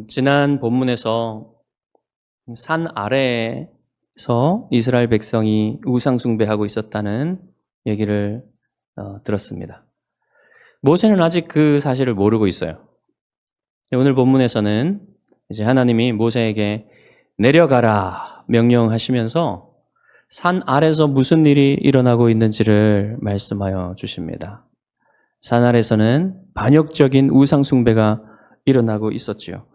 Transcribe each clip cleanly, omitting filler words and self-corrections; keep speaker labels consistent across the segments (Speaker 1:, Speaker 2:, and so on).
Speaker 1: 지난 본문에서 산 아래에서 이스라엘 백성이 우상 숭배하고 있었다는 얘기를 들었습니다. 모세는 아직 그 사실을 모르고 있어요. 오늘 본문에서는 이제 하나님이 모세에게 내려가라 명령하시면서 산 아래에서 무슨 일이 일어나고 있는지를 말씀하여 주십니다. 산 아래에서는 반역적인 우상 숭배가 일어나고 있었지요.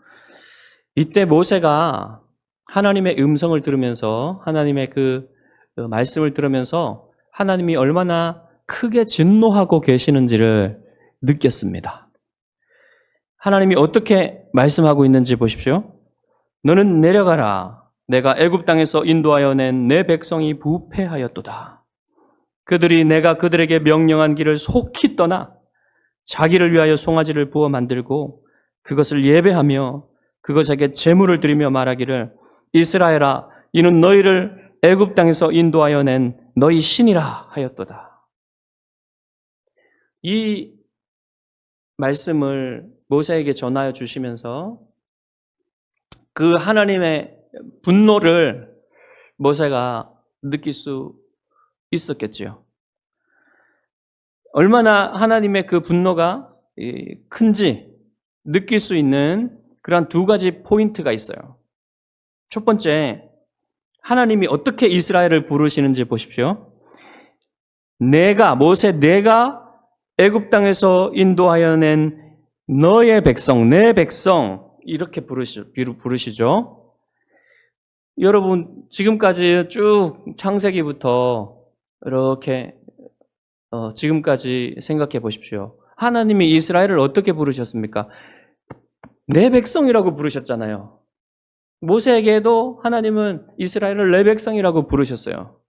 Speaker 1: 이때 모세가 하나님의 음성을 들으면서 하나님의 그 말씀을 들으면서 하나님이 얼마나 크게 진노하고 계시는지를 느꼈습니다. 하나님이 어떻게 말씀하고 있는지 보십시오. 너는 내려가라. 내가 애굽 땅에서 인도하여 낸 내 백성이 부패하였도다. 그들이 내가 그들에게 명령한 길을 속히 떠나 자기를 위하여 송아지를 부어 만들고 그것을 예배하며 그것에게 제물을 드리며 말하기를 이스라엘아 이는 너희를 애굽 땅에서 인도하여 낸 너희 신이라 하였도다. 이 말씀을 모세에게 전하여 주시면서 그 하나님의 분노를 모세가 느낄 수 있었겠지요. 얼마나 하나님의 그 분노가 큰지 느낄 수 있는 그런 두 가지 포인트가 있어요. 첫 번째, 하나님이 어떻게 이스라엘을 부르시는지 보십시오. 내가 애굽 땅에서 인도하여 낸 너의 백성, 내 백성 이렇게 부르시죠. 여러분 지금까지 쭉 창세기부터 이렇게 지금까지 생각해 보십시오. 하나님이 이스라엘을 어떻게 부르셨습니까? 내 백성이라고 부르셨잖아요. 모세에게도 하나님은 이스라엘을 내 백성이라고 부르셨어요.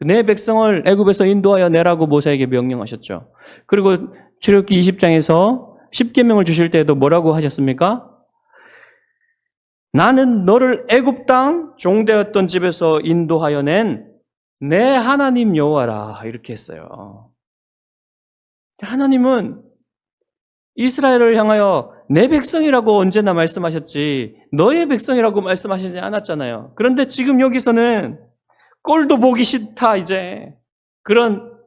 Speaker 1: 내 백성을 애굽에서 인도하여 내라고 모세에게 명령하셨죠. 그리고 출애굽기 20장에서 10계명을 주실 때에도 뭐라고 하셨습니까? 나는 너를 애굽 땅 종되었던 집에서 인도하여 낸 내 하나님 여호와라 이렇게 했어요. 하나님은 이스라엘을 향하여 내 백성이라고 언제나 말씀하셨지 너의 백성이라고 말씀하시지 않았잖아요. 그런데 지금 여기서는 꼴도 보기 싫다 이제 그런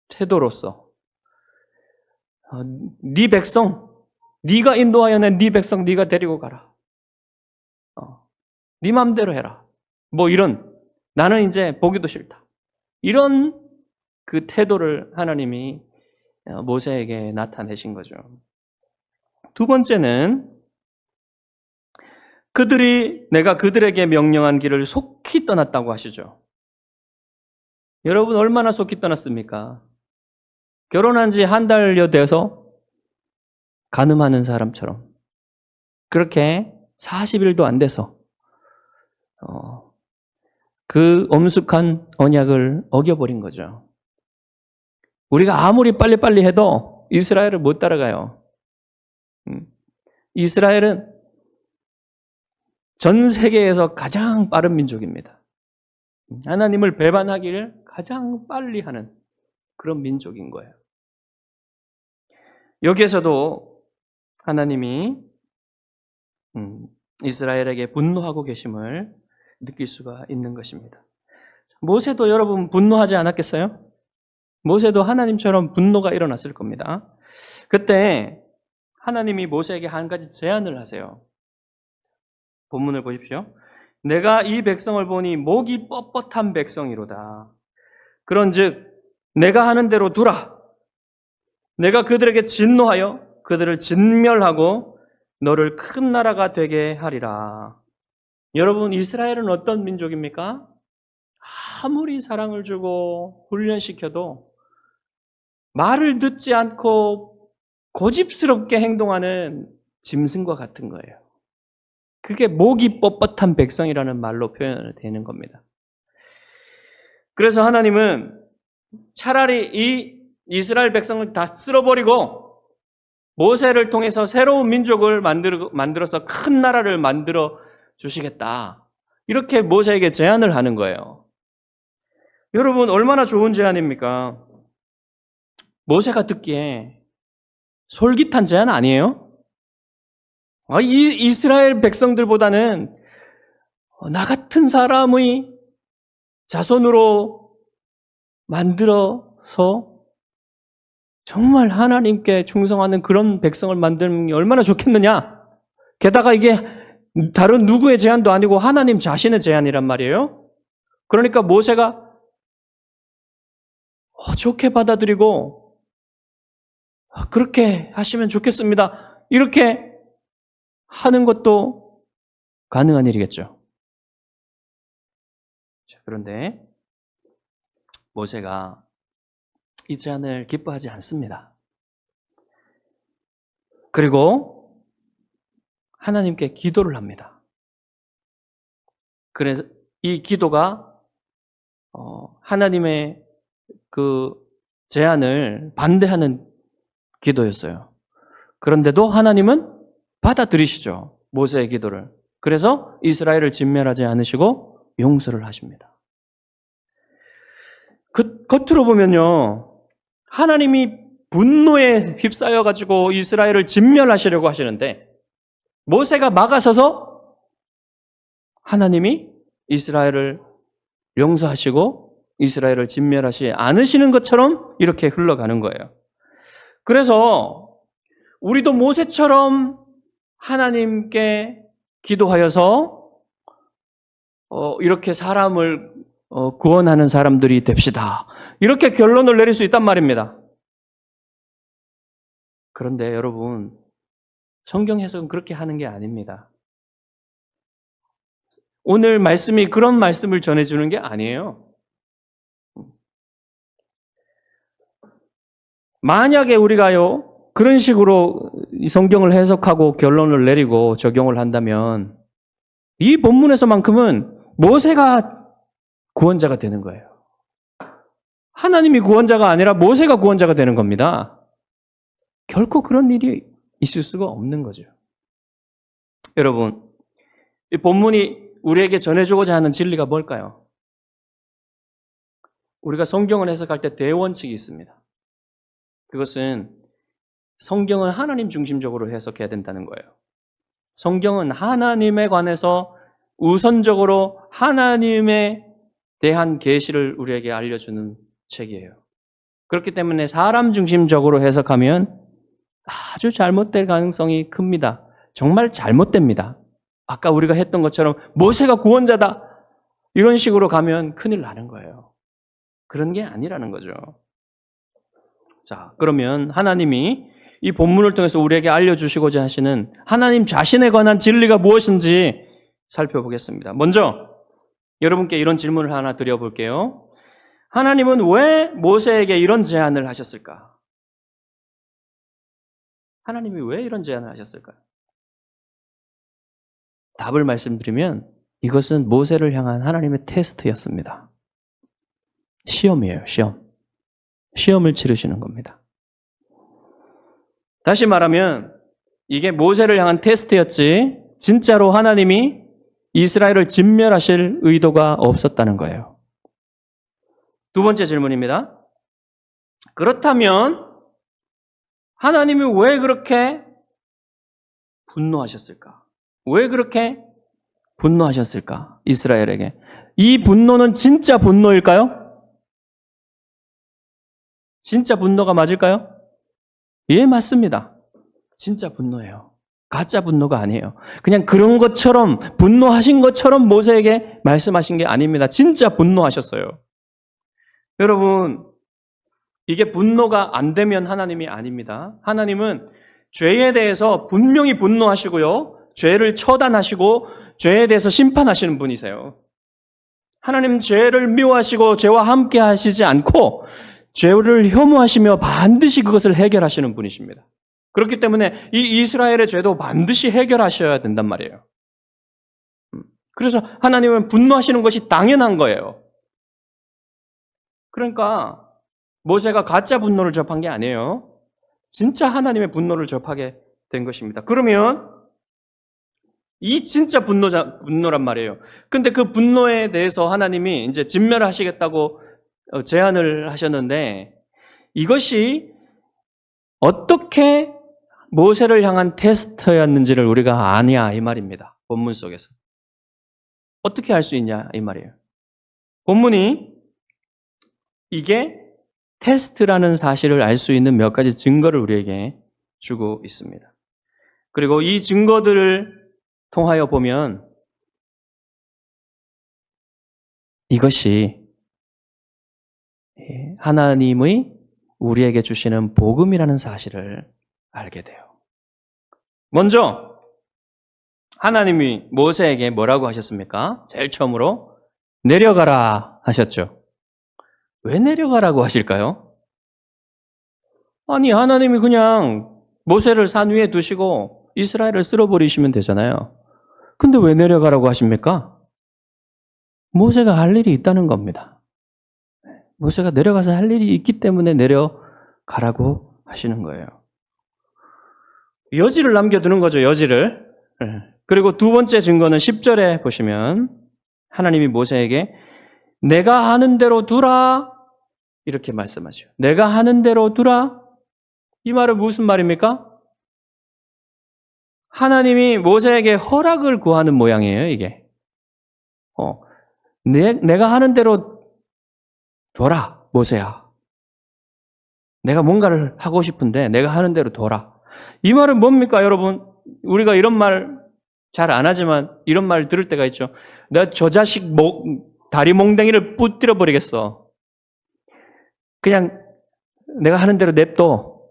Speaker 1: 태도로서 네 백성 네가 인도하여 낸 네 백성 네가 데리고 가라. 네 맘대로 해라. 뭐 이런 나는 이제 보기도 싫다. 이런 그 태도를 하나님이 모세에게 나타내신 거죠. 두 번째는 내가 그들에게 명령한 길을 속히 떠났다고 하시죠. 여러분 얼마나 속히 떠났습니까? 결혼한 지 한 달여 돼서 간음하는 사람처럼 그렇게 40일도 안 돼서 그 엄숙한 언약을 어겨버린 거죠. 우리가 아무리 빨리빨리 해도 이스라엘을 못 따라가요. 이스라엘은 전 세계에서 가장 빠른 민족입니다. 하나님을 배반하기를 가장 빨리 하는 그런 민족인 거예요. 여기에서도 하나님이 이스라엘에게 분노하고 계심을 느낄 수가 있는 것입니다. 모세도 여러분 분노하지 않았겠어요? 모세도 하나님처럼 분노가 일어났을 겁니다. 그때 하나님이 모세에게 한 가지 제안을 하세요. 본문을 보십시오. 내가 이 백성을 보니 목이 뻣뻣한 백성이로다. 그런즉 내가 하는 대로 두라. 내가 그들에게 진노하여 그들을 진멸하고 너를 큰 나라가 되게 하리라. 여러분 이스라엘은 어떤 민족입니까? 아무리 사랑을 주고 훈련시켜도 말을 듣지 않고 고집스럽게 행동하는 짐승과 같은 거예요. 그게 목이 뻣뻣한 백성이라는 말로 표현되는 겁니다. 그래서 하나님은 차라리 이 이스라엘 백성을 다 쓸어버리고 모세를 통해서 새로운 민족을 만들어서 큰 나라를 만들어 주시겠다. 이렇게 모세에게 제안을 하는 거예요. 여러분 얼마나 좋은 제안입니까? 모세가 듣기에 솔깃한 제안 아니에요? 이 이스라엘 백성들보다는 나 같은 사람의 자손으로 만들어서 정말 하나님께 충성하는 그런 백성을 만드는 게 얼마나 좋겠느냐? 게다가 이게 다른 누구의 제안도 아니고 하나님 자신의 제안이란 말이에요. 그러니까 모세가 좋게 받아들이고 그렇게 하시면 좋겠습니다. 이렇게 하는 것도 가능한 일이겠죠. 그런데 모세가 이 제안을 기뻐하지 않습니다. 그리고 하나님께 기도를 합니다. 그래서 이 기도가 하나님의 그 제안을 반대하는 기도였어요. 그런데도 하나님은 받아들이시죠. 모세의 기도를. 그래서 이스라엘을 진멸하지 않으시고 용서를 하십니다. 겉으로 보면요, 하나님이 분노에 휩싸여가지고 이스라엘을 진멸하시려고 하시는데 모세가 막아서서 하나님이 이스라엘을 용서하시고 이스라엘을 진멸하시 않으시는 것처럼 이렇게 흘러가는 거예요. 그래서 우리도 모세처럼 하나님께 기도하여서 이렇게 사람을 구원하는 사람들이 됩시다. 이렇게 결론을 내릴 수 있단 말입니다. 그런데 여러분, 성경 해석은 그렇게 하는 게 아닙니다. 오늘 말씀이 그런 말씀을 전해주는 게 아니에요. 만약에 우리가요, 그런 식으로 이 성경을 해석하고 결론을 내리고 적용을 한다면 이 본문에서만큼은 모세가 구원자가 되는 거예요. 하나님이 구원자가 아니라 모세가 구원자가 되는 겁니다. 결코 그런 일이 있을 수가 없는 거죠. 여러분, 이 본문이 우리에게 전해주고자 하는 진리가 뭘까요? 우리가 성경을 해석할 때 대원칙이 있습니다. 그것은 성경은 하나님 중심적으로 해석해야 된다는 거예요. 성경은 하나님에 관해서 우선적으로 하나님에 대한 계시를 우리에게 알려주는 책이에요. 그렇기 때문에 사람 중심적으로 해석하면 아주 잘못될 가능성이 큽니다. 정말 잘못됩니다. 아까 우리가 했던 것처럼 모세가 구원자다 이런 식으로 가면 큰일 나는 거예요. 그런 게 아니라는 거죠. 자, 그러면 하나님이 이 본문을 통해서 우리에게 알려주시고자 하시는 하나님 자신에 관한 진리가 무엇인지 살펴보겠습니다. 먼저 여러분께 이런 질문을 하나 드려볼게요. 하나님은 왜 모세에게 이런 제안을 하셨을까? 하나님이 왜 이런 제안을 하셨을까요? 답을 말씀드리면 이것은 모세를 향한 하나님의 테스트였습니다. 시험이에요, 시험. 시험을 치르시는 겁니다. 다시 말하면 이게 모세를 향한 테스트였지 진짜로 하나님이 이스라엘을 진멸하실 의도가 없었다는 거예요. 두 번째 질문입니다. 그렇다면 하나님이 왜 그렇게 분노하셨을까? 왜 그렇게 분노하셨을까? 이스라엘에게. 이 분노는 진짜 분노일까요? 진짜 분노가 맞을까요? 예, 맞습니다. 진짜 분노예요. 가짜 분노가 아니에요. 그냥 그런 것처럼 분노하신 것처럼 모세에게 말씀하신 게 아닙니다. 진짜 분노하셨어요. 여러분, 이게 분노가 안 되면 하나님이 아닙니다. 하나님은 죄에 대해서 분명히 분노하시고요. 죄를 처단하시고 죄에 대해서 심판하시는 분이세요. 하나님은 죄를 미워하시고 죄와 함께 하시지 않고 죄를 혐오하시며 반드시 그것을 해결하시는 분이십니다. 그렇기 때문에 이 이스라엘의 죄도 반드시 해결하셔야 된단 말이에요. 그래서 하나님은 분노하시는 것이 당연한 거예요. 그러니까 모세가 가짜 분노를 접한 게 아니에요. 진짜 하나님의 분노를 접하게 된 것입니다. 그러면 이 진짜 분노란 말이에요. 근데 그 분노에 대해서 하나님이 이제 진멸하시겠다고 제안을 하셨는데 이것이 어떻게 모세를 향한 테스트였는지를 우리가 아냐 이 말입니다. 본문 속에서. 어떻게 알 수 있냐 이 말이에요. 본문이 이게 테스트라는 사실을 알 수 있는 몇 가지 증거를 우리에게 주고 있습니다. 그리고 이 증거들을 통하여 보면 이것이 하나님의 우리에게 주시는 복음이라는 사실을 알게 돼요. 먼저 하나님이 모세에게 뭐라고 하셨습니까? 제일 처음으로 내려가라 하셨죠. 왜 내려가라고 하실까요? 아니 하나님이 그냥 모세를 산 위에 두시고 이스라엘을 쓸어버리시면 되잖아요. 근데 왜 내려가라고 하십니까? 모세가 할 일이 있다는 겁니다. 모세가 내려가서 할 일이 있기 때문에 내려가라고 하시는 거예요. 여지를 남겨두는 거죠, 여지를. 그리고 두 번째 증거는 10절에 보시면 하나님이 모세에게 내가 하는 대로 두라 이렇게 말씀하죠. 내가 하는 대로 두라. 이 말은 무슨 말입니까? 하나님이 모세에게 허락을 구하는 모양이에요, 이게. 내가 하는 대로 둬라, 모세야. 내가 뭔가를 하고 싶은데 내가 하는 대로 둬라. 이 말은 뭡니까, 여러분? 우리가 이런 말 잘 안 하지만 이런 말 들을 때가 있죠. 내가 저 자식 다리 몽댕이를 부뜨려 버리겠어. 그냥 내가 하는 대로 냅둬.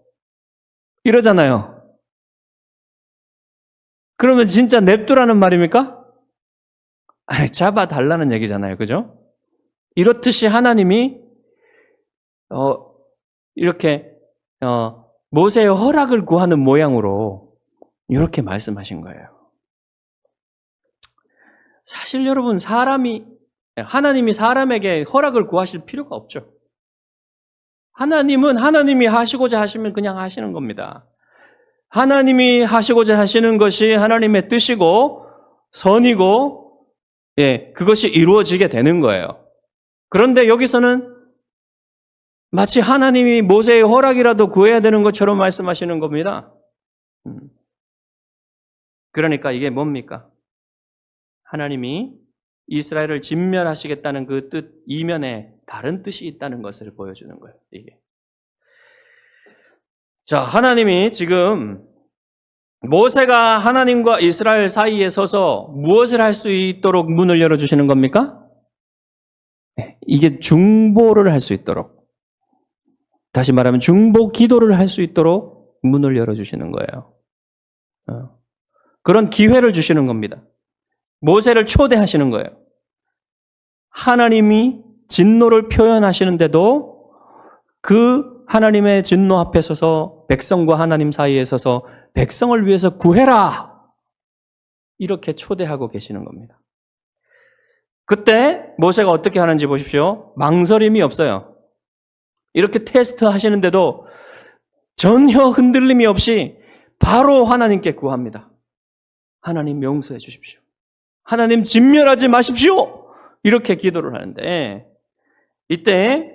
Speaker 1: 이러잖아요. 그러면 진짜 냅두라는 말입니까? 잡아달라는 얘기잖아요. 그죠? 이렇듯이 하나님이 이렇게 모세의 허락을 구하는 모양으로 이렇게 말씀하신 거예요. 사실 여러분 하나님이 사람에게 허락을 구하실 필요가 없죠. 하나님은 하나님이 하시고자 하시면 그냥 하시는 겁니다. 하나님이 하시고자 하시는 것이 하나님의 뜻이고 선이고 그것이 이루어지게 되는 거예요. 그런데 여기서는 마치 하나님이 모세의 허락이라도 구해야 되는 것처럼 말씀하시는 겁니다. 그러니까 이게 뭡니까? 하나님이 이스라엘을 진멸하시겠다는 그 뜻 이면에 다른 뜻이 있다는 것을 보여주는 거예요. 이게. 자, 하나님이 지금 모세가 하나님과 이스라엘 사이에 서서 무엇을 할 수 있도록 문을 열어주시는 겁니까? 이게 중보를 할 수 있도록, 다시 말하면 중보 기도를 할 수 있도록 문을 열어주시는 거예요. 그런 기회를 주시는 겁니다. 모세를 초대하시는 거예요. 하나님이 진노를 표현하시는데도 그 하나님의 진노 앞에 서서 백성과 하나님 사이에 서서 백성을 위해서 구해라! 이렇게 초대하고 계시는 겁니다. 그때 모세가 어떻게 하는지 보십시오. 망설임이 없어요. 이렇게 테스트 하시는데도 전혀 흔들림이 없이 바로 하나님께 구합니다. 하나님 용서해 주십시오. 하나님 진멸하지 마십시오. 이렇게 기도를 하는데 이때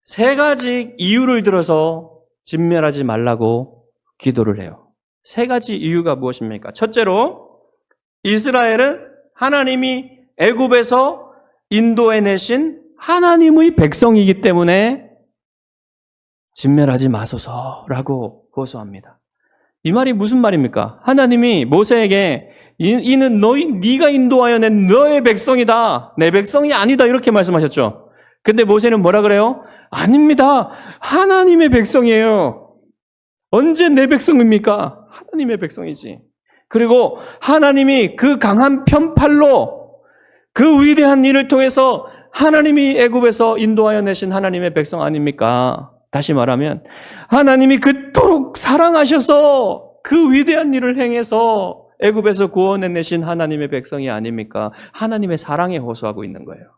Speaker 1: 세 가지 이유를 들어서 진멸하지 말라고 기도를 해요. 세 가지 이유가 무엇입니까? 첫째로 이스라엘은 하나님이 애굽에서 인도해내신 하나님의 백성이기 때문에 진멸하지 마소서라고 호소합니다. 이 말이 무슨 말입니까? 하나님이 모세에게 이는 네가 인도하여 낸 너의 백성이다. 내 백성이 아니다. 이렇게 말씀하셨죠. 근데 모세는 뭐라 그래요? 아닙니다. 하나님의 백성이에요. 언제 내 백성입니까? 하나님의 백성이지. 그리고 하나님이 그 강한 편팔로 그 위대한 일을 통해서 하나님이 애굽에서 인도하여 내신 하나님의 백성 아닙니까? 다시 말하면 하나님이 그토록 사랑하셔서 그 위대한 일을 행해서 애굽에서 구원해내신 하나님의 백성이 아닙니까? 하나님의 사랑에 호소하고 있는 거예요.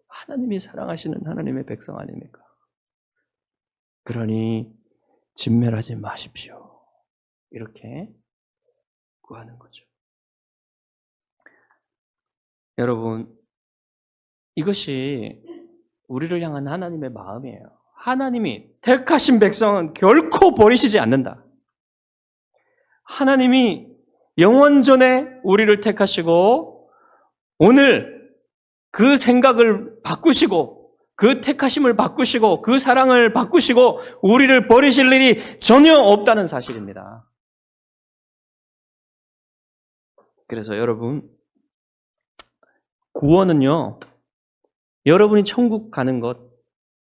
Speaker 1: 하나님이 사랑하시는 하나님의 백성 아닙니까? 그러니 진멸하지 마십시오. 이렇게 구하는 거죠. 여러분, 이것이 우리를 향한 하나님의 마음이에요. 하나님이 택하신 백성은 결코 버리시지 않는다. 하나님이 영원전에 우리를 택하시고 오늘 그 생각을 바꾸시고 그 택하심을 바꾸시고 그 사랑을 바꾸시고 우리를 버리실 일이 전혀 없다는 사실입니다. 그래서 여러분, 구원은요, 여러분이 천국 가는 것,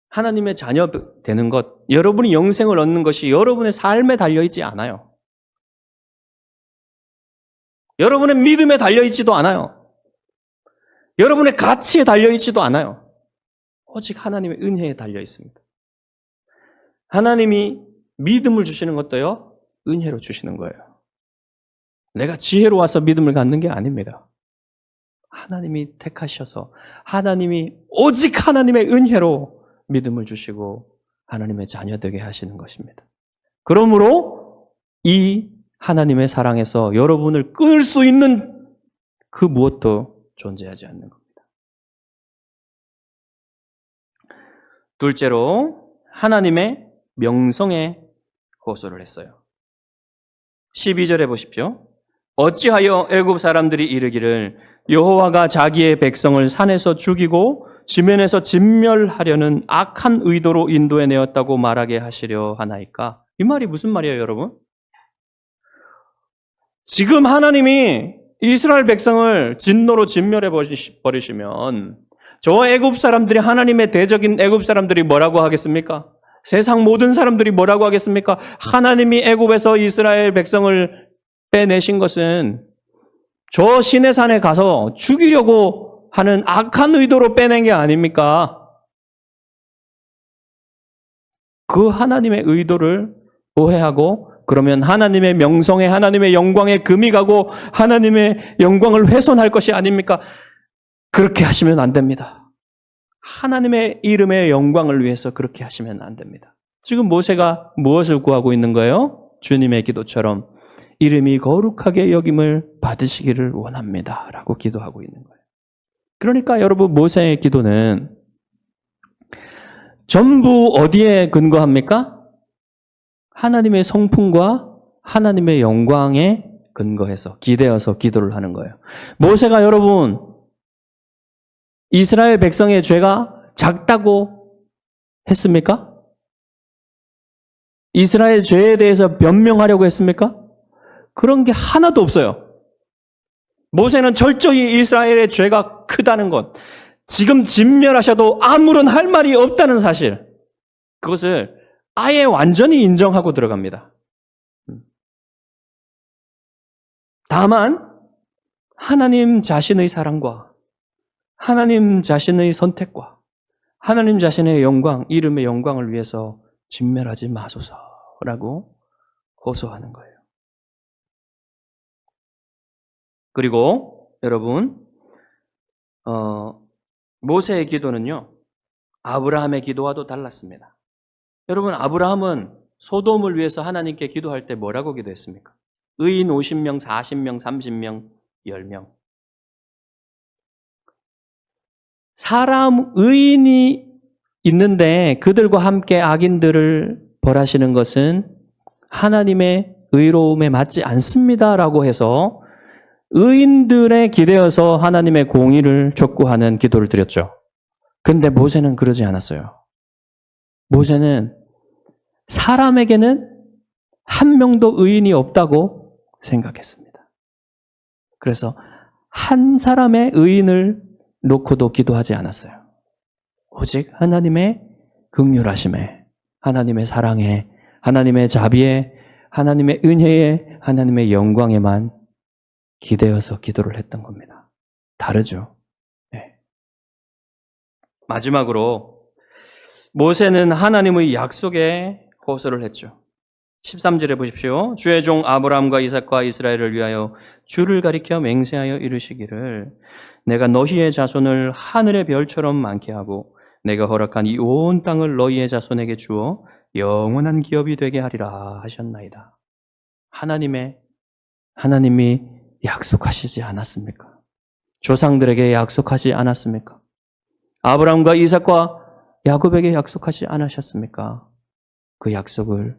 Speaker 1: 하나님의 자녀 되는 것, 여러분이 영생을 얻는 것이 여러분의 삶에 달려있지 않아요. 여러분의 믿음에 달려있지도 않아요. 여러분의 가치에 달려있지도 않아요. 오직 하나님의 은혜에 달려있습니다. 하나님이 믿음을 주시는 것도요, 은혜로 주시는 거예요. 내가 지혜로 와서 믿음을 갖는 게 아닙니다. 하나님이 택하셔서 하나님이 오직 하나님의 은혜로 믿음을 주시고 하나님의 자녀 되게 하시는 것입니다. 그러므로 이 하나님의 사랑에서 여러분을 끊을 수 있는 그 무엇도 존재하지 않는 겁니다. 둘째로 하나님의 명성에 호소를 했어요. 12절에 보십시오. 어찌하여 애굽 사람들이 이르기를 여호와가 자기의 백성을 산에서 죽이고 지면에서 진멸하려는 악한 의도로 인도해 내었다고 말하게 하시려 하나이까? 이 말이 무슨 말이에요, 여러분? 지금 하나님이 이스라엘 백성을 진노로 진멸해 버리시면 저 애굽 사람들이, 하나님의 대적인 애굽 사람들이 뭐라고 하겠습니까? 세상 모든 사람들이 뭐라고 하겠습니까? 하나님이 애굽에서 이스라엘 백성을 빼내신 것은 저 시내산에 가서 죽이려고 하는 악한 의도로 빼낸 게 아닙니까? 그 하나님의 의도를 오해하고 그러면 하나님의 명성에, 하나님의 영광에 금이 가고 하나님의 영광을 훼손할 것이 아닙니까? 그렇게 하시면 안 됩니다. 하나님의 이름의 영광을 위해서 그렇게 하시면 안 됩니다. 지금 모세가 무엇을 구하고 있는 거예요? 주님의 기도처럼 이름이 거룩하게 여김을 받으시기를 원합니다. 라고 기도하고 있는 거예요. 그러니까 여러분, 모세의 기도는 전부 어디에 근거합니까? 하나님의 성품과 하나님의 영광에 근거해서, 기대어서 기도를 하는 거예요. 모세가 여러분, 이스라엘 백성의 죄가 작다고 했습니까? 이스라엘 죄에 대해서 변명하려고 했습니까? 그런 게 하나도 없어요. 모세는 철저히 이스라엘의 죄가 크다는 것, 지금 진멸하셔도 아무런 할 말이 없다는 사실, 그것을 아예 완전히 인정하고 들어갑니다. 다만 하나님 자신의 사랑과 하나님 자신의 선택과 하나님 자신의 영광, 이름의 영광을 위해서 진멸하지 마소서라고 호소하는 거예요. 그리고 여러분, 모세의 기도는요, 아브라함의 기도와도 달랐습니다. 여러분, 아브라함은 소돔을 위해서 하나님께 기도할 때 뭐라고 기도했습니까? 의인 50명, 40명, 30명, 10명. 사람, 의인이 있는데 그들과 함께 악인들을 벌하시는 것은 하나님의 의로움에 맞지 않습니다라고 해서 의인들에 기대어서 하나님의 공의를 촉구하는 기도를 드렸죠. 근데 모세는 그러지 않았어요. 모세는 사람에게는 한 명도 의인이 없다고 생각했습니다. 그래서 한 사람의 의인을 놓고도 기도하지 않았어요. 오직 하나님의 긍휼하심에, 하나님의 사랑에, 하나님의 자비에, 하나님의 은혜에, 하나님의 영광에만 기대어서 기도를 했던 겁니다. 다르죠? 네. 마지막으로 모세는 하나님의 약속에 호소를 했죠. 13절에 보십시오. 주의 종 아브라함과 이삭과 이스라엘을 위하여 주를 가리켜 맹세하여 이르시기를 내가 너희의 자손을 하늘의 별처럼 많게 하고 내가 허락한 이 온 땅을 너희의 자손에게 주어 영원한 기업이 되게 하리라 하셨나이다. 하나님이 약속하시지 않았습니까? 조상들에게 약속하지 않았습니까? 아브라함과 이삭과 야곱에게 약속하지 않으셨습니까? 그 약속을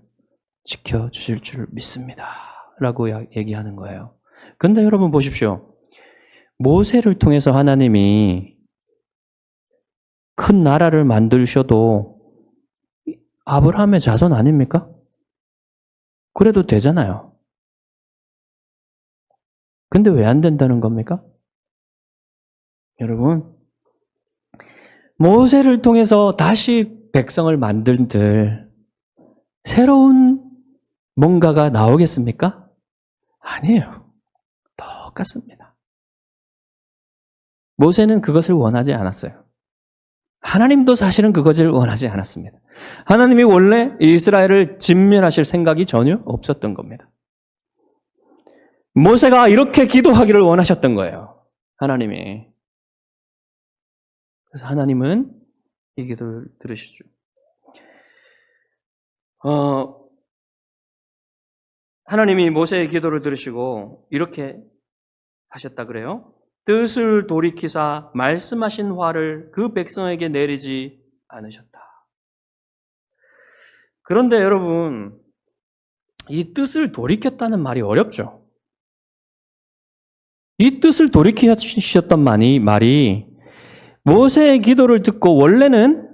Speaker 1: 지켜주실 줄 믿습니다. 라고 얘기하는 거예요. 근데 여러분 보십시오. 모세를 통해서 하나님이 큰 나라를 만드셔도 아브라함의 자손 아닙니까? 그래도 되잖아요. 근데 왜 안 된다는 겁니까? 여러분, 모세를 통해서 다시 백성을 만들들 새로운 뭔가가 나오겠습니까? 아니에요. 똑같습니다. 모세는 그것을 원하지 않았어요. 하나님도 사실은 그것을 원하지 않았습니다. 하나님이 원래 이스라엘을 진멸하실 생각이 전혀 없었던 겁니다. 모세가 이렇게 기도하기를 원하셨던 거예요. 하나님이. 그래서 하나님은 이 기도를 들으시죠. 하나님이 모세의 기도를 들으시고 이렇게 하셨다 그래요. 뜻을 돌이키사 말씀하신 화를 그 백성에게 내리지 않으셨다. 그런데 여러분, 이 뜻을 돌이켰다는 말이 어렵죠. 이 뜻을 돌이키셨던 말이 모세의 기도를 듣고 원래는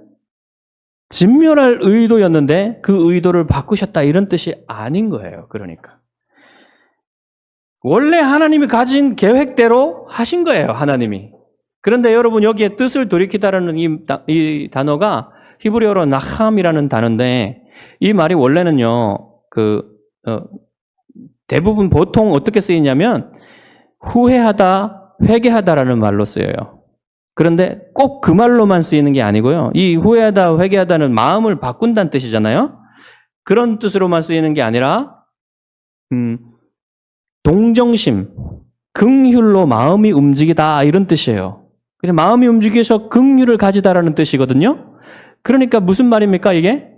Speaker 1: 진멸할 의도였는데 그 의도를 바꾸셨다 이런 뜻이 아닌 거예요. 그러니까 원래 하나님이 가진 계획대로 하신 거예요. 하나님이. 그런데 여러분 여기에 뜻을 돌이키다라는 이 단어가 히브리어로 나함이라는 단어인데 이 말이 원래는요 대부분 보통 어떻게 쓰이냐면 후회하다, 회개하다라는 말로 쓰여요. 그런데 꼭 그 말로만 쓰이는 게 아니고요. 이 후회하다, 회개하다는 마음을 바꾼다는 뜻이잖아요. 그런 뜻으로만 쓰이는 게 아니라 동정심, 긍휼로 마음이 움직이다 이런 뜻이에요. 그래서 마음이 움직여서 긍휼을 가지다라는 뜻이거든요. 그러니까 무슨 말입니까 이게?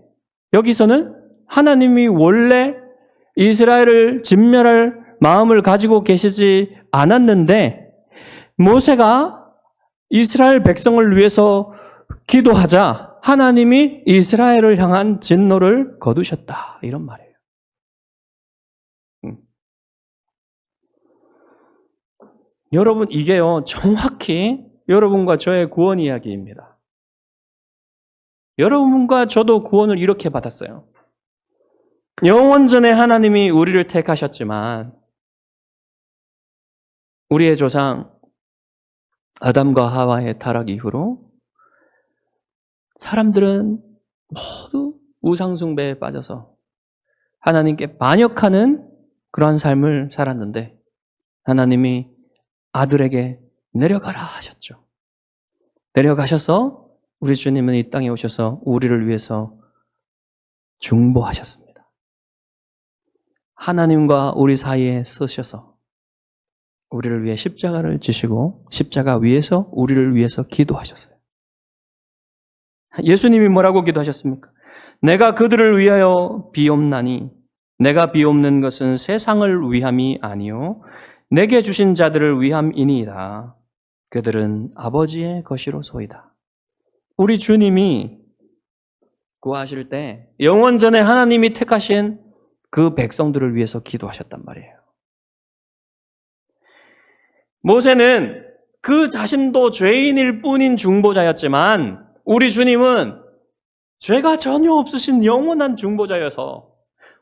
Speaker 1: 여기서는 하나님이 원래 이스라엘을 진멸할 마음을 가지고 계시지 않았는데 모세가 이스라엘 백성을 위해서 기도하자 하나님이 이스라엘을 향한 진노를 거두셨다. 이런 말이에요. 여러분 이게요 정확히 여러분과 저의 구원 이야기입니다. 여러분과 저도 구원을 이렇게 받았어요. 영원전에 하나님이 우리를 택하셨지만 우리의 조상 아담과 하와의 타락 이후로 사람들은 모두 우상숭배에 빠져서 하나님께 반역하는 그러한 삶을 살았는데 하나님이 아들에게 내려가라 하셨죠. 내려가셔서 우리 주님은 이 땅에 오셔서 우리를 위해서 중보하셨습니다. 하나님과 우리 사이에 서셔서 우리를 위해 십자가를 지시고 십자가 위에서 우리를 위해서 기도하셨어요. 예수님이 뭐라고 기도하셨습니까? 내가 그들을 위하여 비옵나니 내가 비옵는 것은 세상을 위함이 아니요 내게 주신 자들을 위함이니이다. 그들은 아버지의 것이로소이다. 우리 주님이 구하실 때 영원전에 하나님이 택하신 그 백성들을 위해서 기도하셨단 말이에요. 모세는 그 자신도 죄인일 뿐인 중보자였지만 우리 주님은 죄가 전혀 없으신 영원한 중보자여서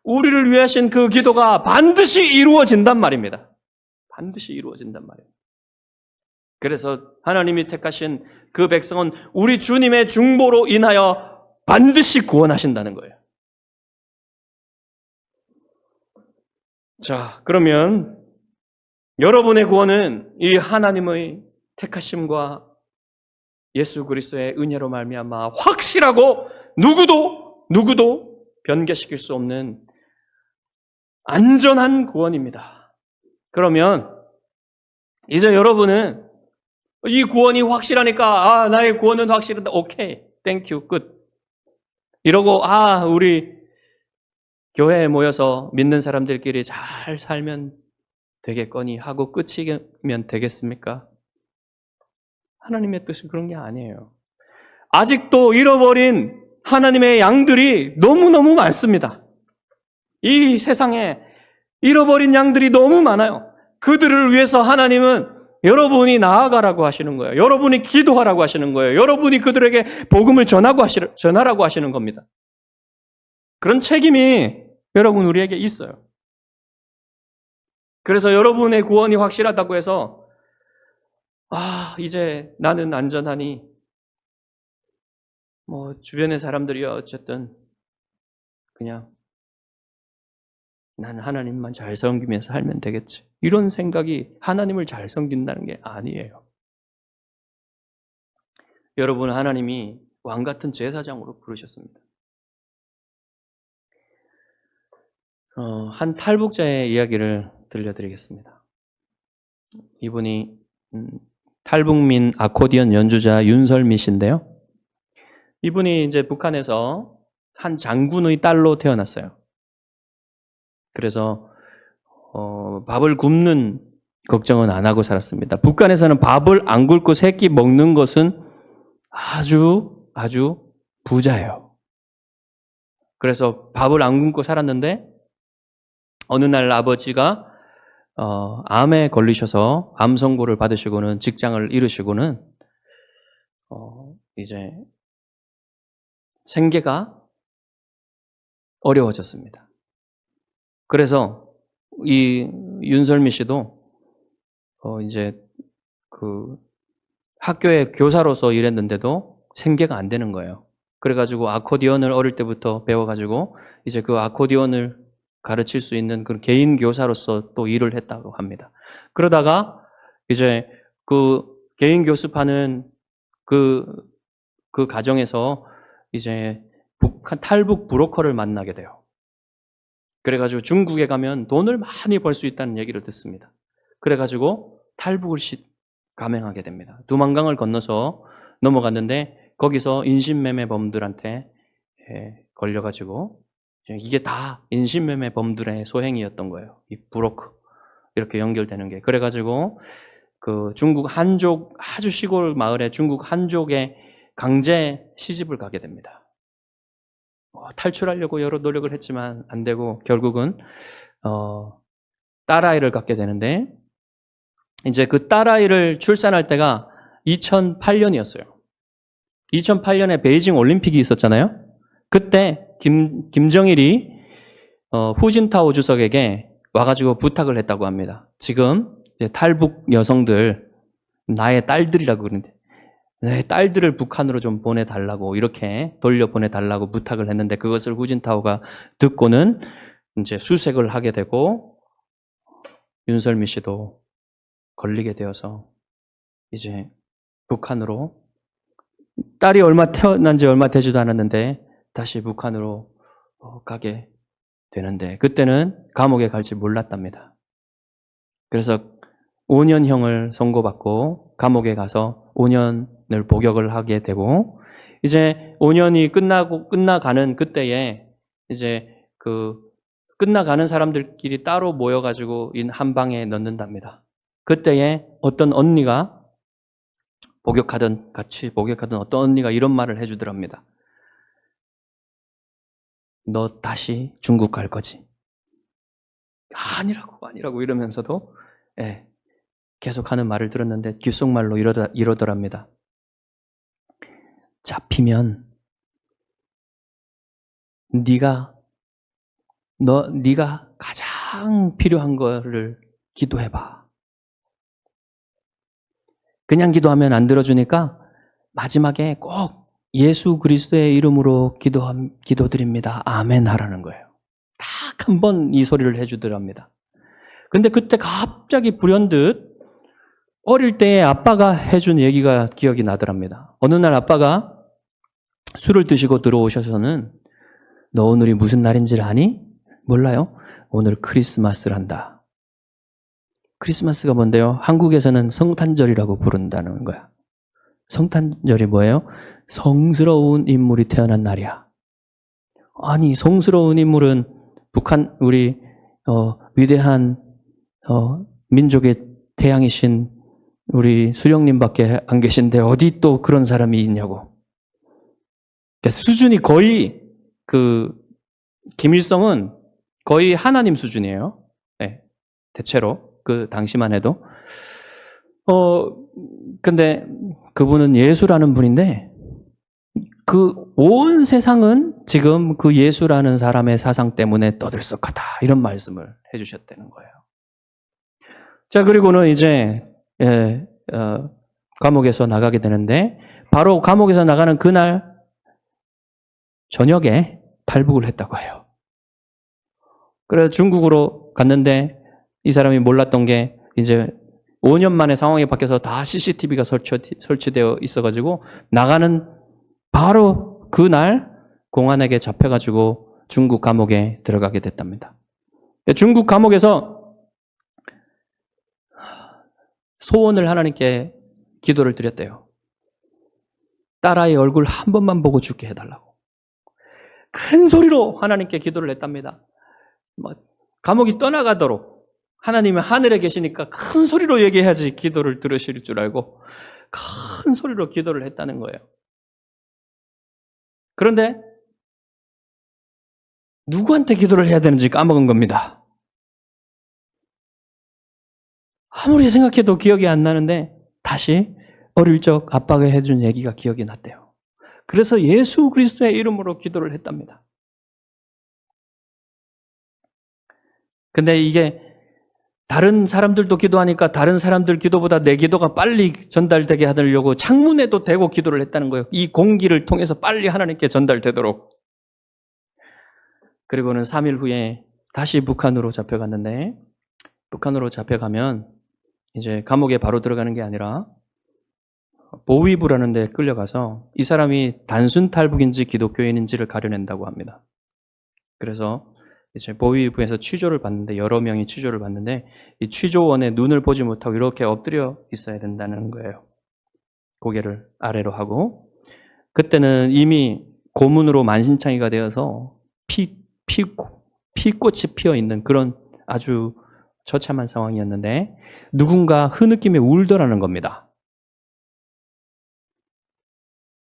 Speaker 1: 우리를 위해 하신 그 기도가 반드시 이루어진단 말입니다. 반드시 이루어진단 말이에요. 그래서 하나님이 택하신 그 백성은 우리 주님의 중보로 인하여 반드시 구원하신다는 거예요. 자, 그러면 여러분의 구원은 이 하나님의 택하심과 예수 그리스도의 은혜로 말미암아 확실하고 누구도 변개시킬 수 없는 안전한 구원입니다. 그러면 이제 여러분은 이 구원이 확실하니까 나의 구원은 확실하다. 오케이. 땡큐. 끝. 이러고 우리 교회에 모여서 믿는 사람들끼리 잘 살면 되겠거니 하고 끝이면 되겠습니까? 하나님의 뜻은 그런 게 아니에요. 아직도 잃어버린 하나님의 양들이 너무너무 많습니다. 이 세상에 잃어버린 양들이 너무 많아요. 그들을 위해서 하나님은 여러분이 나아가라고 하시는 거예요. 여러분이 기도하라고 하시는 거예요. 여러분이 그들에게 복음을 전하라고 하시는 겁니다. 그런 책임이 여러분 우리에게 있어요. 그래서 여러분의 구원이 확실하다고 해서 이제 나는 안전하니 주변의 사람들이 어쨌든 그냥 나는 하나님만 잘 섬기면서 살면 되겠지. 이런 생각이 하나님을 잘 섬긴다는 게 아니에요. 여러분은 하나님이 왕 같은 제사장으로 부르셨습니다. 한 탈북자의 이야기를 들려드리겠습니다. 이분이 탈북민 아코디언 연주자 윤설미 씨인데요. 이분이 이제 북한에서 한 장군의 딸로 태어났어요. 그래서 밥을 굶는 걱정은 안 하고 살았습니다. 북한에서는 밥을 안 굶고 새끼 먹는 것은 아주 부자예요. 그래서 밥을 안 굶고 살았는데 어느 날 아버지가 암에 걸리셔서 암 선고를 받으시고는 직장을 잃으시고는 이제 생계가 어려워졌습니다. 그래서 이 윤설미 씨도 이제 그 학교에 교사로서 일했는데도 생계가 안 되는 거예요. 그래가지고 아코디언을 어릴 때부터 배워가지고 이제 그 아코디언을 가르칠 수 있는 그런 개인 교사로서 또 일을 했다고 합니다. 그러다가 이제 그 개인 교습하는 그 가정에서 이제 북한 탈북 브로커를 만나게 돼요. 그래가지고 중국에 가면 돈을 많이 벌 수 있다는 얘기를 듣습니다. 그래가지고 탈북을 감행하게 됩니다. 두만강을 건너서 넘어갔는데 거기서 인신매매범들한테 걸려가지고 이게 다 인신매매범들의 소행이었던 거예요. 이 브로커 이렇게 연결되는 게. 그래가지고 그 중국 한족 아주 시골 마을에 중국 한족에 강제 시집을 가게 됩니다. 탈출하려고 여러 노력을 했지만 안 되고 결국은 딸아이를 갖게 되는데 이제 그 딸아이를 출산할 때가 2008년이었어요. 2008년에 베이징 올림픽이 있었잖아요. 그때 김정일이 후진타오 주석에게 와가지고 부탁을 했다고 합니다. 지금 이제 탈북 여성들 나의 딸들이라고 그러는데 내 딸들을 북한으로 좀 보내달라고 이렇게 돌려보내달라고 부탁을 했는데 그것을 후진타오가 듣고는 이제 수색을 하게 되고 윤설미 씨도 걸리게 되어서 이제 북한으로 딸이 태어난 지 얼마 되지도 않았는데 다시 북한으로 가게 되는데 그때는 감옥에 갈지 몰랐답니다. 그래서 5년형을 선고받고 감옥에 가서 5년을 복역을 하게 되고 이제 5년이 끝나가는 그때에 이제 그 끝나가는 사람들끼리 따로 모여가지고 한 방에 넣는답니다. 그때에 어떤 언니가 같이 복역하던 어떤 언니가 이런 말을 해주더랍니다. 너 다시 중국 갈 거지? 아니라고 이러면서도 계속 하는 말을 들었는데 귓속말로 이러더랍니다. 잡히면 네가 가장 필요한 거를 기도해봐. 그냥 기도하면 안 들어주니까 마지막에 꼭 예수 그리스도의 이름으로 기도드립니다. 아멘 하라는 거예요. 딱 한 번 이 소리를 해주더랍니다. 근데 그때 갑자기 불현듯 어릴 때 아빠가 해준 얘기가 기억이 나더랍니다. 어느 날 아빠가 술을 드시고 들어오셔서는 너 오늘이 무슨 날인지 아니? 몰라요? 오늘 크리스마스를 한다. 크리스마스가 뭔데요? 한국에서는 성탄절이라고 부른다는 거야. 성탄절이 뭐예요? 성스러운 인물이 태어난 날이야. 아니, 성스러운 인물은 북한 우리 위대한 민족의 태양이신 우리 수령님밖에 안 계신데 어디 또 그런 사람이 있냐고. 수준이 거의 김일성은 거의 하나님 수준이에요. 네, 대체로 그 당시만 해도. 근데 그분은 예수라는 분인데 그 온 세상은 지금 그 예수라는 사람의 사상 때문에 떠들썩하다 이런 말씀을 해주셨다는 거예요. 자, 그리고는 이제 감옥에서 나가게 되는데 바로 감옥에서 나가는 그날 저녁에 탈북을 했다고 해요. 그래서 중국으로 갔는데 이 사람이 몰랐던 게 이제 5년 만에 상황이 바뀌어서 다 CCTV가 설치되어 있어가지고 나가는 바로 그날 공안에게 잡혀가지고 중국 감옥에 들어가게 됐답니다. 중국 감옥에서 소원을 하나님께 기도를 드렸대요. 딸아이 얼굴 한 번만 보고 죽게 해달라고. 큰 소리로 하나님께 기도를 했답니다. 감옥이 떠나가도록 하나님은 하늘에 계시니까 큰 소리로 얘기해야지 기도를 들으실 줄 알고 큰 소리로 기도를 했다는 거예요. 그런데 누구한테 기도를 해야 되는지 까먹은 겁니다. 아무리 생각해도 기억이 안 나는데 다시 어릴 적 아빠가 해준 얘기가 기억이 났대요. 그래서 예수 그리스도의 이름으로 기도를 했답니다. 근데 이게 다른 사람들도 기도하니까 다른 사람들 기도보다 내 기도가 빨리 전달되게 하려고 창문에도 대고 기도를 했다는 거예요. 이 공기를 통해서 빨리 하나님께 전달되도록. 그리고는 3일 후에 다시 북한으로 잡혀갔는데 북한으로 잡혀가면 이제 감옥에 바로 들어가는 게 아니라 보위부라는 데 끌려가서 이 사람이 단순 탈북인지 기독교인인지를 가려낸다고 합니다. 그래서 이제 보위부에서 취조를 받는데 여러 명이 취조를 받는데 이 취조원의 눈을 보지 못하고 이렇게 엎드려 있어야 된다는 거예요. 고개를 아래로 하고 그때는 이미 고문으로 만신창이가 되어서 피꽃이 피어 있는 그런 아주 처참한 상황이었는데 누군가 흐느끼며 울더라는 겁니다.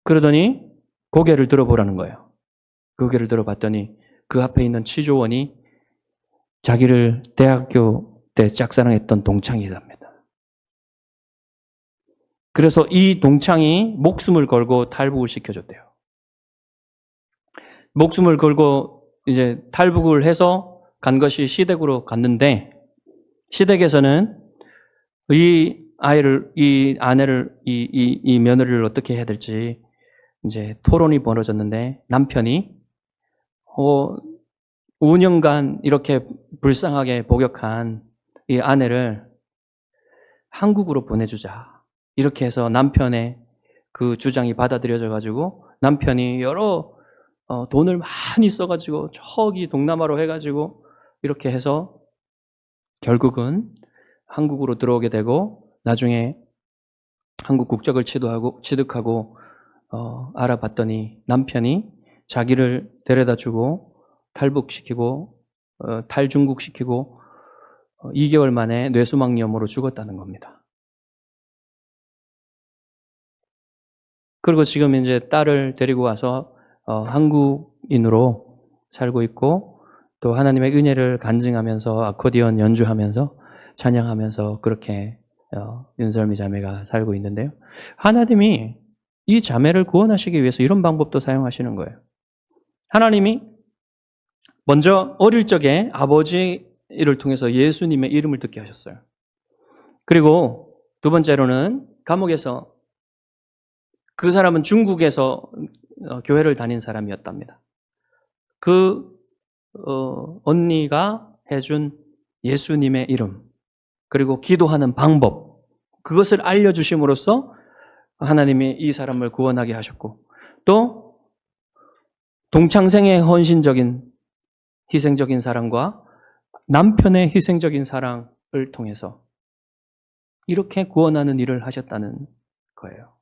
Speaker 1: 그러더니 고개를 들어보라는 거예요. 고개를 들어봤더니 그 앞에 있는 취조원이 자기를 대학교 때 짝사랑했던 동창이랍니다. 그래서 이 동창이 목숨을 걸고 탈북을 시켜줬대요. 목숨을 걸고 이제 탈북을 해서 간 것이 시댁으로 갔는데 시댁에서는 이 아내를, 이 며느리를 어떻게 해야 될지 이제 토론이 벌어졌는데 남편이 5년간 이렇게 불쌍하게 복역한 이 아내를 한국으로 보내주자. 이렇게 해서 남편의 그 주장이 받아들여져 가지고 남편이 여러 돈을 많이 써가지고 저기 동남아로 해가지고 이렇게 해서 결국은 한국으로 들어오게 되고 나중에 한국 국적을 취득하고 알아봤더니 남편이 자기를 데려다주고 탈북시키고 탈중국시키고 2개월 만에 뇌수막염으로 죽었다는 겁니다. 그리고 지금 이제 딸을 데리고 와서 한국인으로 살고 있고 또 하나님의 은혜를 간증하면서 아코디언 연주하면서 찬양하면서 그렇게 윤설미 자매가 살고 있는데요. 하나님이 이 자매를 구원하시기 위해서 이런 방법도 사용하시는 거예요. 하나님이 먼저 어릴 적에 아버지를 통해서 예수님의 이름을 듣게 하셨어요. 그리고 두 번째로는 감옥에서 그 사람은 중국에서 교회를 다닌 사람이었답니다. 그 언니가 해준 예수님의 이름 그리고 기도하는 방법 그것을 알려주심으로써 하나님이 이 사람을 구원하게 하셨고 또 동창생의 헌신적인 희생적인 사랑과 남편의 희생적인 사랑을 통해서 이렇게 구원하는 일을 하셨다는 거예요.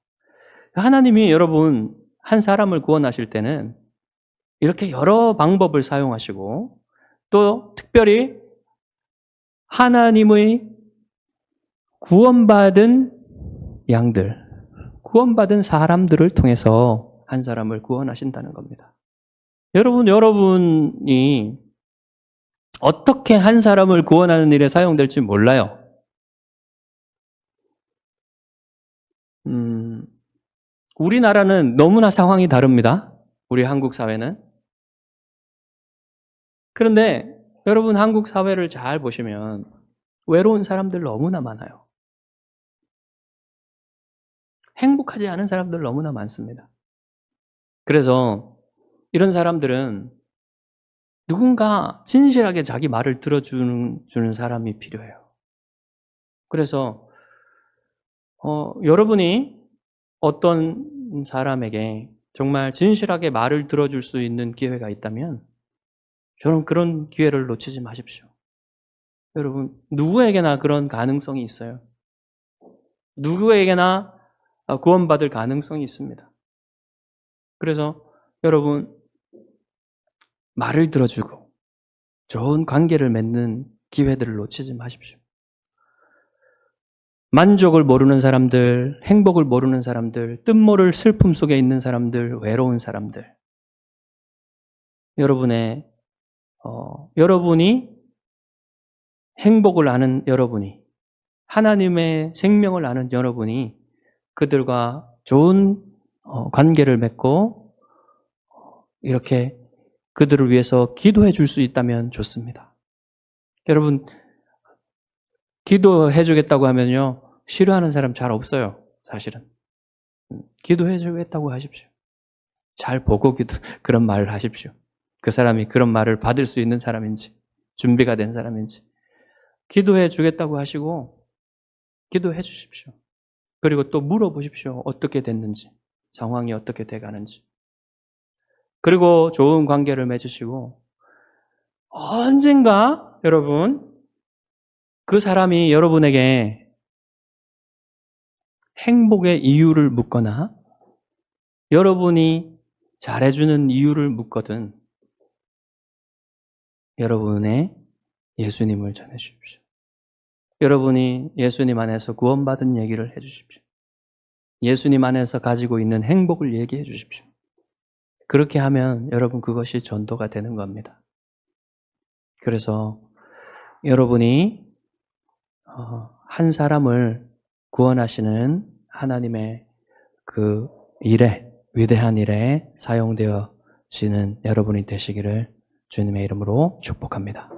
Speaker 1: 하나님이 여러분 한 사람을 구원하실 때는 이렇게 여러 방법을 사용하시고 또 특별히 하나님의 구원받은 양들, 구원받은 사람들을 통해서 한 사람을 구원하신다는 겁니다. 여러분이 어떻게 한 사람을 구원하는 일에 사용될지 몰라요. 우리나라는 너무나 상황이 다릅니다. 우리 한국 사회는. 그런데 여러분 한국 사회를 잘 보시면 외로운 사람들 너무나 많아요. 행복하지 않은 사람들 너무나 많습니다. 그래서 이런 사람들은 누군가 진실하게 자기 말을 들어주는 사람이 필요해요. 그래서 여러분이 어떤 사람에게 정말 진실하게 말을 들어줄 수 있는 기회가 있다면 저는 그런 기회를 놓치지 마십시오. 여러분 누구에게나 그런 가능성이 있어요. 누구에게나 구원받을 가능성이 있습니다. 그래서 여러분 말을 들어주고 좋은 관계를 맺는 기회들을 놓치지 마십시오. 만족을 모르는 사람들, 행복을 모르는 사람들, 뜻모를 슬픔 속에 있는 사람들, 외로운 사람들. 여러분이 행복을 아는 여러분이, 하나님의 생명을 아는 여러분이 그들과 좋은 관계를 맺고 이렇게 그들을 위해서 기도해 줄 수 있다면 좋습니다. 여러분, 기도해 주겠다고 하면요, 싫어하는 사람 잘 없어요, 사실은. 기도해 주겠다고 하십시오. 잘 보고 그런 말을 하십시오. 그 사람이 그런 말을 받을 수 있는 사람인지, 준비가 된 사람인지. 기도해 주겠다고 하시고, 기도해 주십시오. 그리고 또 물어보십시오. 어떻게 됐는지, 상황이 어떻게 돼가는지. 그리고 좋은 관계를 맺으시고, 언젠가 여러분, 그 사람이 여러분에게 행복의 이유를 묻거나 여러분이 잘해주는 이유를 묻거든 여러분의 예수님을 전해주십시오. 여러분이 예수님 안에서 구원받은 얘기를 해주십시오. 예수님 안에서 가지고 있는 행복을 얘기해 주십시오. 그렇게 하면 여러분 그것이 전도가 되는 겁니다. 그래서 여러분이 한 사람을 구원하시는 하나님의 그 일에, 위대한 일에 사용되어지는 여러분이 되시기를 주님의 이름으로 축복합니다.